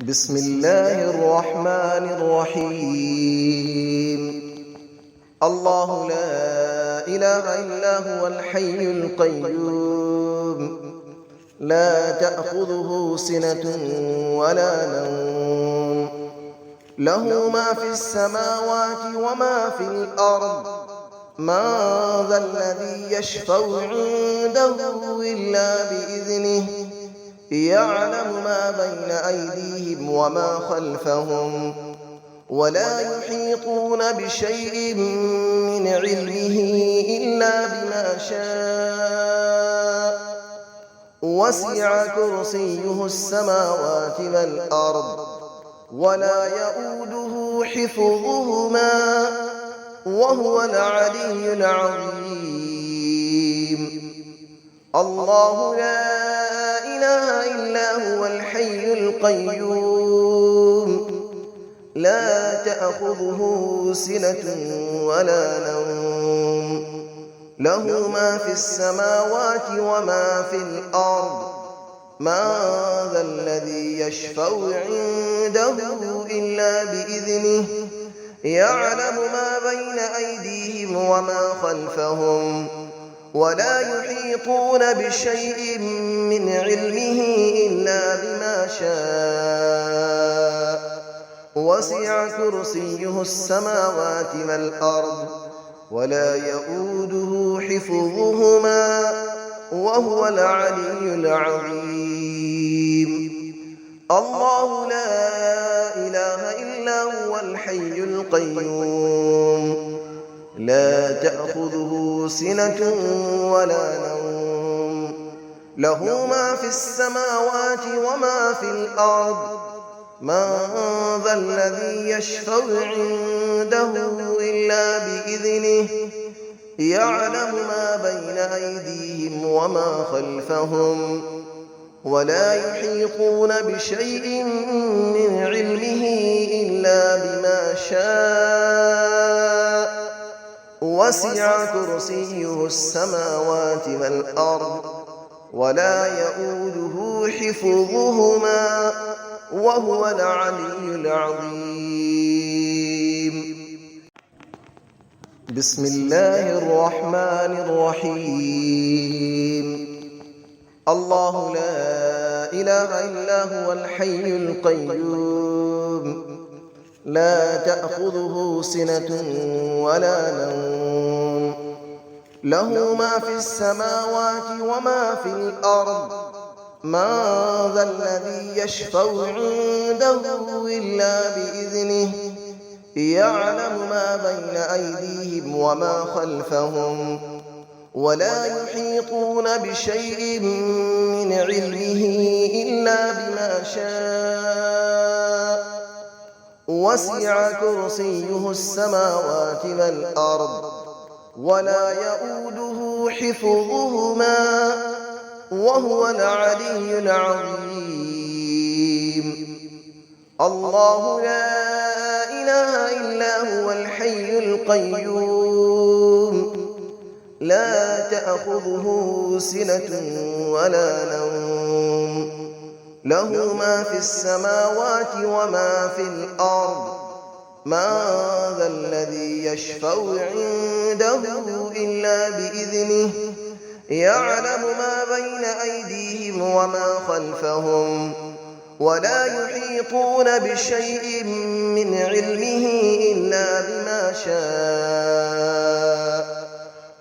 بسم الله الرحمن الرحيم. الله لا إله إلا هو الحي القيوم، لا تأخذه سنة ولا نوم، له ما في السماوات وما في الأرض. من ذا الذي يشفع عنده إلا بإذنه، يعلم ما بين أيديهم وما خلفهم، ولا يحيطون بشيء من علمه إلا بما شاء. وسع كرسيه السماوات والأرض، ولا يؤوده حفظهما، وهو العلي العظيم. الله لا إله إلا هو الحي القيوم، لا تأخذه سنة ولا نوم، له ما في السماوات وما في الأرض. من ذا الذي يشفع عنده إلا بإذنه، يعلم ما بين أيديهم وما خلفهم، ولا يحيطون بشيء من علمه إلا بما شاء. وسع كرسيه السماوات والأرض، ولا يؤوده حفظهما، وهو العلي العظيم. الله لا إله إلا هو الحي القيوم، لا تأخذه سنة ولا نوم، له ما في السماوات وما في الأرض. من ذا الذي يشفع عنده إلا بإذنه، يعلم ما بين أيديهم وما خلفهم، ولا يحيطون بشيء من علمه إلا بما شاء. وسع كرسيه السماوات والأرض، ولا يؤوده حفظهما، وهو العلي العظيم. بسم الله الرحمن الرحيم. الله لا إله إلا هو الحي القيوم، لا تأخذه سنة ولا نوم، له ما في السماوات وما في الأرض. من ذا الذي يشفع عنده إلا بإذنه، يعلم ما بين أيديهم وما خلفهم، ولا يحيطون بشيء من علمه إلا بما شاء. وسع كرسيه السماوات والأرض، ولا يؤوده حفظهما، وهو العلي العظيم. الله لا إله إلا هو الحي القيوم، لا تأخذه سنة ولا نوم، له ما في السماوات وما في الأرض. من ذا الذي يشفع عنده إلا بإذنه، يعلم ما بين أيديهم وما خلفهم، ولا يحيطون بشيء من علمه إلا بما شاء.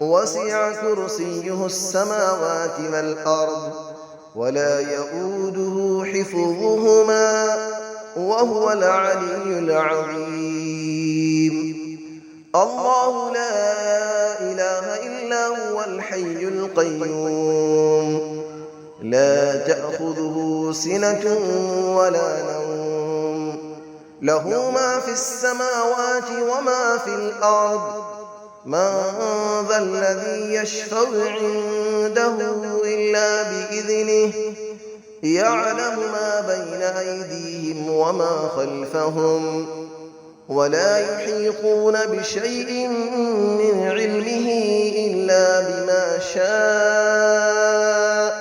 وسع كرسيه السماوات والأرض، ولا يؤوده حفظهما، وهو العلي العظيم. الله لا إله إلا هو الحي القيوم، لا تأخذه سنة ولا نوم، له ما في السماوات وما في الأرض. من ذا الذي يشفع عنده إلا بإذنه، يعلم ما بين أيديهم وما خلفهم، ولا يحيطون بشيء من علمه إلا بما شاء.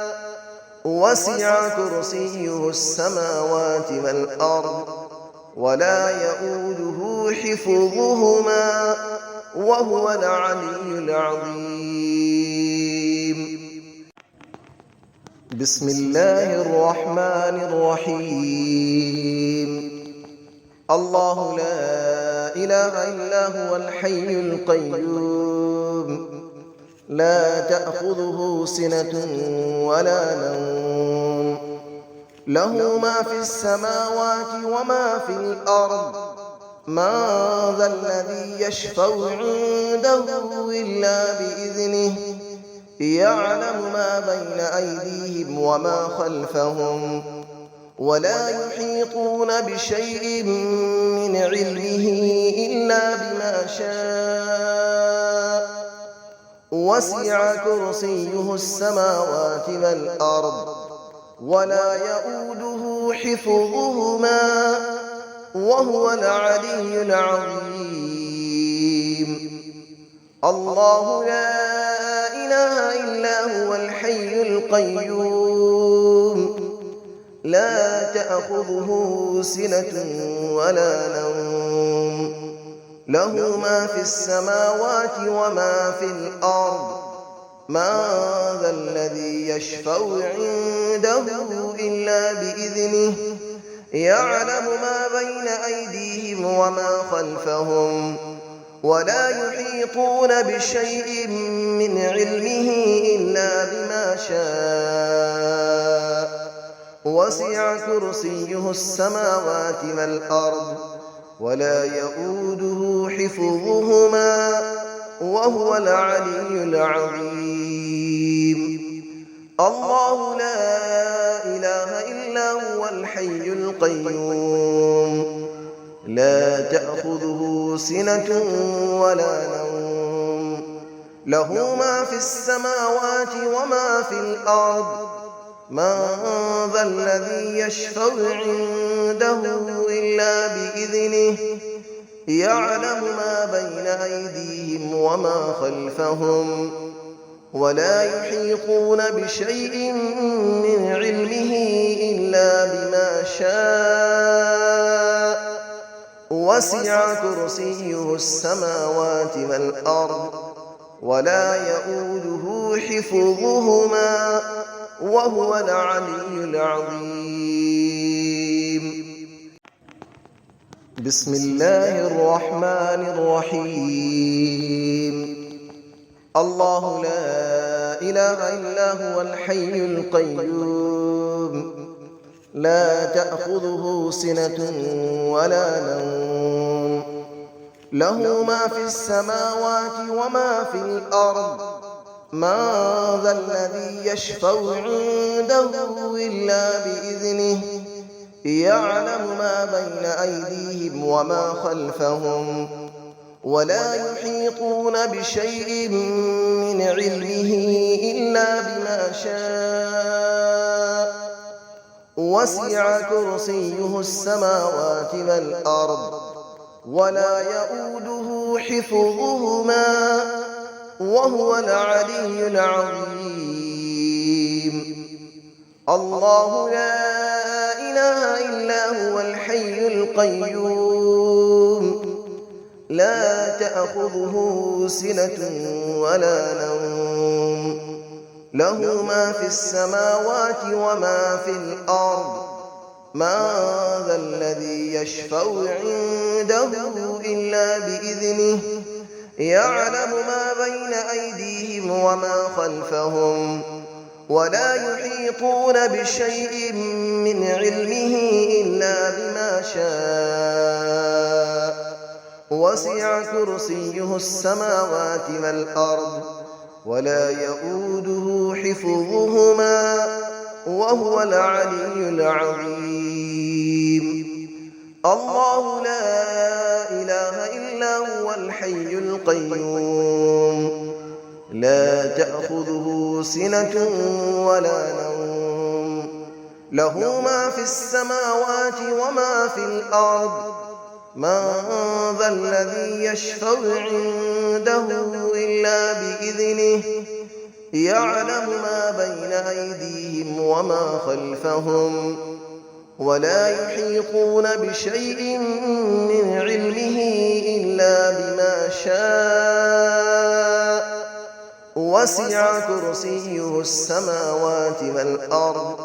وسع كرسيه السماوات والأرض ولا يؤوده حفظهما وهو العلي العظيم. بسم الله الرحمن الرحيم. الله لا إله إلا هو الحي القيوم لا تأخذه سنة ولا نوم له ما في السماوات وما في الأرض من ذا الذي يشفع عنده إلا بإذنه يعلم ما بين أيديهم وما خلفهم ولا يحيطون بشيء من علمه إلا بما شاء وسع كرسيه السماوات والأرض ولا يؤوده حفظهما وهو العلي العظيم. الله لا إله إلا هو الحي القيوم لا تأخذه سنة ولا نوم له ما في السماوات وما في الأرض من ذا الذي يشفع عنده إلا بإذنه يعلم ما بين أيديهم وما خلفهم ولا يحيطون بشيء من علمه إلا بما شاء وسع كرسيه السماوات والأرض ولا يؤوده حفظهما وهو العلي العظيم. الله لا إله إلا هو الحي القيوم لا تأخذه سنة ولا نوم له ما في السماوات وما في الأرض من ذا الذي يشفع عنده إلا بإذنه يعلم ما بين أيديهم وما خلفهم ولا يحيطون بشيء من علمه إلا بما شاء وسع كرسيه السماوات والأرض ولا يؤوده حفظهما وهو العلي العظيم. بسم الله الرحمن الرحيم. الله لا إله إلا هو الحي القيوم لا تأخذه سنة ولا نوم له ما في السماوات وما في الأرض من ذا الذي يشفع عنده إلا بإذنه يعلم ما بين أيديهم وما خلفهم ولا يحيطون بشيء من علمه إلا بما شاء وسع كرسيه السماوات والأرض ولا يؤوده حفظهما وهو العلي العظيم. الله لا إله إلا هو الحي القيوم لا تأخذه سنة ولا نوم له ما في السماوات وما في الأرض من ذا الذي يشفع عنده إلا بإذنه يعلم ما بين أيديهم وما خلفهم ولا يحيطون بشيء من علمه إلا بما شاء وسع كرسيه السماوات والأرض ولا يؤوده حفظهما وهو العلي العظيم. الله لا إله إلا هو الحي القيوم لا تأخذه سنة ولا نوم له ما في السماوات وما في الأرض من ذا الذي يشفع عنده إلا بإذنه يعلم ما بين أيديهم وما خلفهم ولا يحيطون بشيء من علمه إلا بما شاء وسع كرسيه السماوات والأرض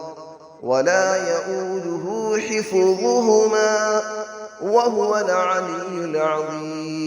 ولا يئوده حفظهما وهو العلي العظيم